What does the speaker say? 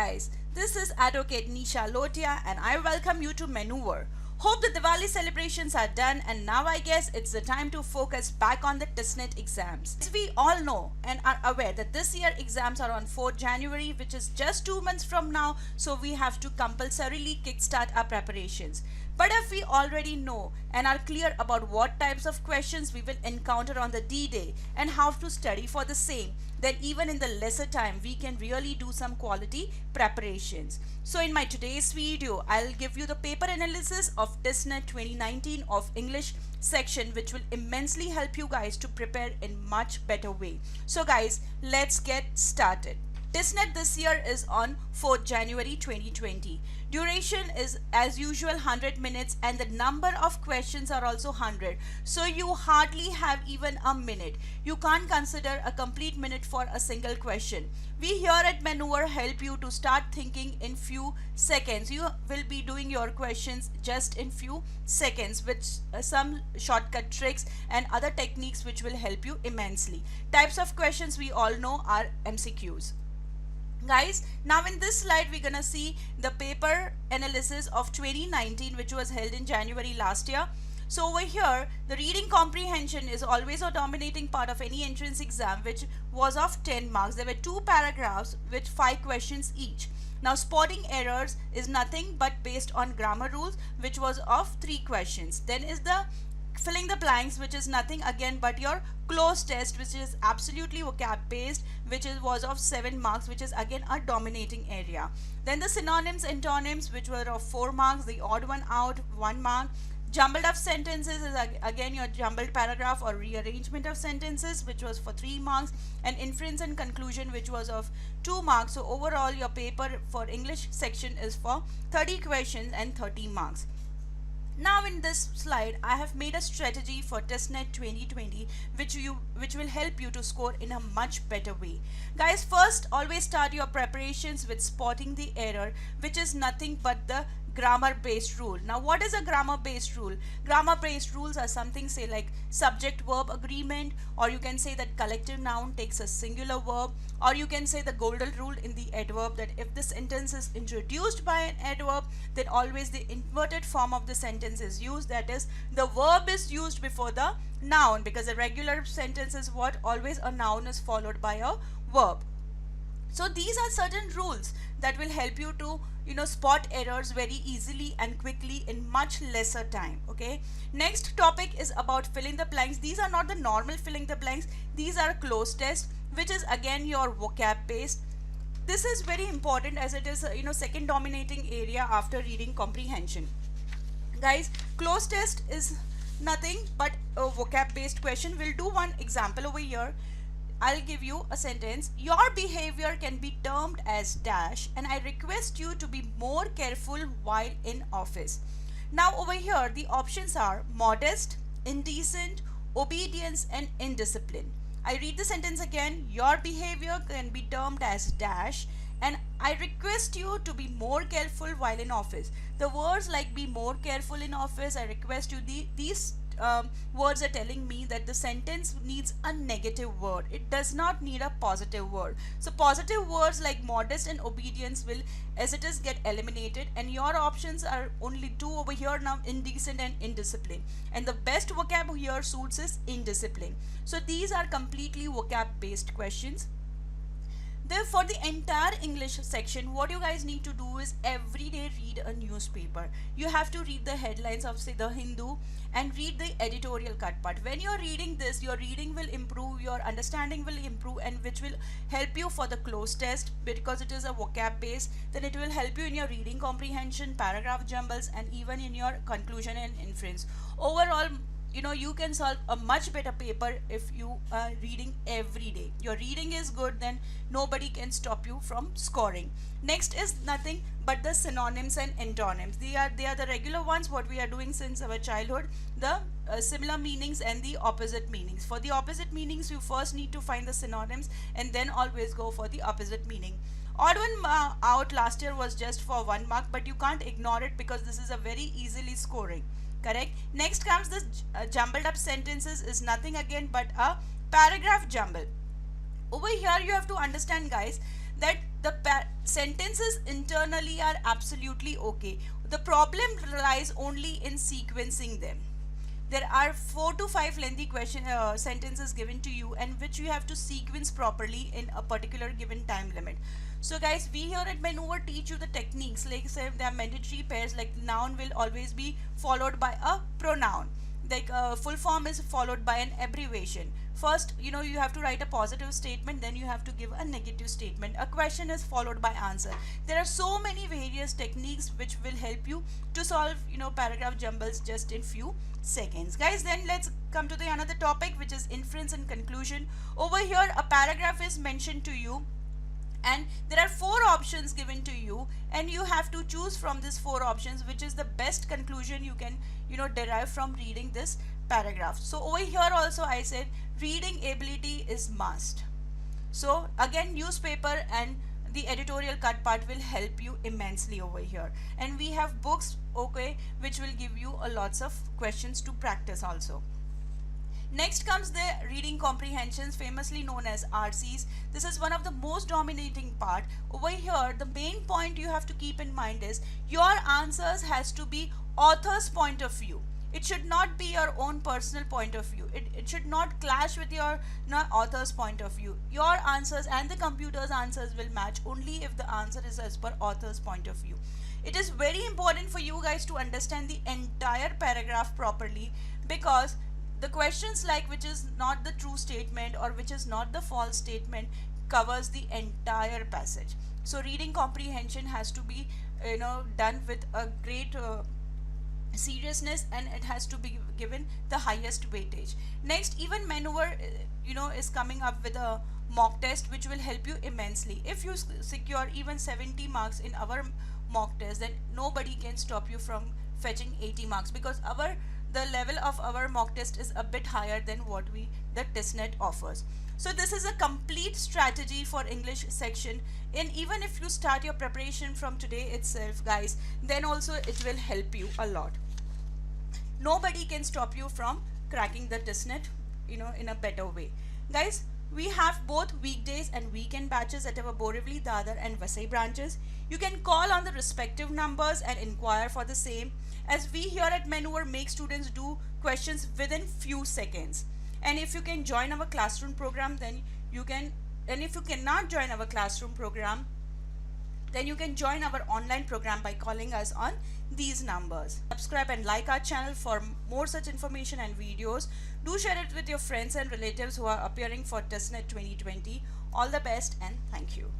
guys, this is Advocate Nisha Lotia and I welcome you to Manoeuvre. Hope the Diwali celebrations are done and now I guess it's the time to focus back on the Tissnet exams. As we all know and are aware that this year exams are on 4th January, which is just 2 months from now, so we have to compulsorily kickstart our preparations. But if we already know and are clear about what types of questions we will encounter on the D-Day and how to study for the same, then even in the lesser time we can really do some quality preparations. So in my today's video, I'll give you the paper analysis of Tissnet 2019 of English section, which will immensely help you guys to prepare in much better way. So guys, let's get started. Tissnet this year is on 4th January 2020. Duration is as usual 100 minutes and the number of questions are also 100. So you hardly have even a minute. You can't consider a complete minute for a single question. We here at Manoeuvre help you to start thinking in few seconds. You will be doing your questions just in few seconds with some shortcut tricks and other techniques which will help you immensely. Types of questions we all know are MCQs. Guys, now in this slide we're gonna see the paper analysis of 2019, which was held in January last year. So over here, the reading comprehension is always a dominating part of any entrance exam, which was of 10 marks. There were 2 paragraphs with 5 questions each. Now spotting errors is nothing but based on grammar rules, which was of 3 questions. Then is the filling the blanks, which is nothing again but your closed test, which is absolutely vocab based, which was of 7 marks, which is again a dominating area. Then the synonyms, antonyms, which were of 4 marks, the odd one out 1 mark. Jumbled up sentences is again your jumbled paragraph or rearrangement of sentences, which was for 3 marks, and inference and conclusion, which was of 2 marks. So overall your paper for English section is for 30 questions and 30 marks. Now in this slide, I have made a strategy for Tissnet 2020 which will help you to score in a much better way. Guys, first always start your preparations with spotting the error, which is nothing but the grammar based rule. Now what is a grammar based rule? Grammar based rules are something say like subject verb agreement, or you can say that collective noun takes a singular verb, or you can say the golden rule in the adverb that if the sentence is introduced by an adverb, then always the inverted form of the sentence is used, that is the verb is used before the noun, because a regular sentence is what? Always a noun is followed by a verb. So these are certain rules that will help you to spot errors very easily and quickly in much lesser time. Okay, next topic is about filling the blanks. These are not the normal filling the blanks, these are closed test, which is again your vocab based. This is very important as it is second dominating area after reading comprehension. Guys, closed test is nothing but a vocab based question. We'll do one example over here. I'll give you a sentence. Your behavior can be termed as dash and I request you to be more careful while in office. Now over here the options are modest, indecent, obedience and indiscipline. I read the sentence again. Your behavior can be termed as dash and I request you to be more careful while in office. The words like be more careful in office, I request you, these words are telling me that the sentence needs a negative word. It does not need a positive word. So positive words like modest and obedience will as it is get eliminated, and your options are only 2 over here now, indecent and indiscipline, and the best vocab here suits is indiscipline. So these are completely vocab based questions. Therefore, the entire English section, what you guys need to do is every day read a newspaper. You have to read the headlines of say the Hindu and read the editorial cut part. When you're reading this, your reading will improve, your understanding will improve, and which will help you for the closed test because it is a vocab base. Then it will help you in your reading comprehension, paragraph jumbles, and even in your conclusion and inference. Overall, you can solve a much better paper if you are reading every day. Your reading is good, then nobody can stop you from scoring. Next is nothing but the synonyms and antonyms. They are the regular ones what we are doing since our childhood, the similar meanings and the opposite meanings. For the opposite meanings you first need to find the synonyms and then always go for the opposite meaning. Odd one out last year was just for 1 mark, but you can't ignore it because this is a very easily scoring. Correct. Next comes this jumbled up sentences is nothing again but a paragraph jumble. Over here you have to understand guys that the sentences internally are absolutely okay. The problem lies only in sequencing them. There are 4 to 5 lengthy sentences given to you, and which you have to sequence properly in a particular given time limit. So guys, we here at Manoeuvre teach you the techniques, like say there are mandatory pairs, like noun will always be followed by a pronoun, like full form is followed by an abbreviation. First, you have to write a positive statement, then you have to give a negative statement. A question is followed by answer. There are so many various techniques which will help you to solve paragraph jumbles just in few seconds. Guys, then let's come to the another topic, which is inference and conclusion. Over here a paragraph is mentioned to you, and there are 4 options given to you, and you have to choose from these 4 options which is the best conclusion you can derive from reading this paragraph. So over here also I said reading ability is must. So again, newspaper and the editorial cut part will help you immensely over here, and we have books, okay, which will give you a lots of questions to practice also. Next comes the reading comprehensions, famously known as RCs. This is one of the most dominating part. Over here, the main point you have to keep in mind is your answers has to be author's point of view. It should not be your own personal point of view. It should not clash with your author's point of view. Your answers and the computer's answers will match only if the answer is as per author's point of view. It is very important for you guys to understand the entire paragraph properly, because the questions like which is not the true statement or which is not the false statement covers the entire passage. So reading comprehension has to be done with a great seriousness, and it has to be given the highest weightage. Next, even Manoeuvre is coming up with a mock test which will help you immensely. If you secure even 70 marks in our mock test, then nobody can stop you from fetching 80 marks, because the level of our mock test is a bit higher than what the Tissnet offers. So this is a complete strategy for English section, and even if you start your preparation from today itself, guys, then also it will help you a lot. Nobody can stop you from cracking the Tissnet in a better way. Guys, we have both weekdays and weekend batches at our Borivali, Dadar and Vasai branches. You can call on the respective numbers and inquire for the same, as we here at Manoeuvre make students do questions within few seconds. And if you can join our classroom program, then you can, and if you cannot join our classroom program, then you can join our online program by calling us on these numbers. Subscribe and like our channel for more such information and videos. Do share it with your friends and relatives who are appearing for Tissnet 2020. All the best and thank you.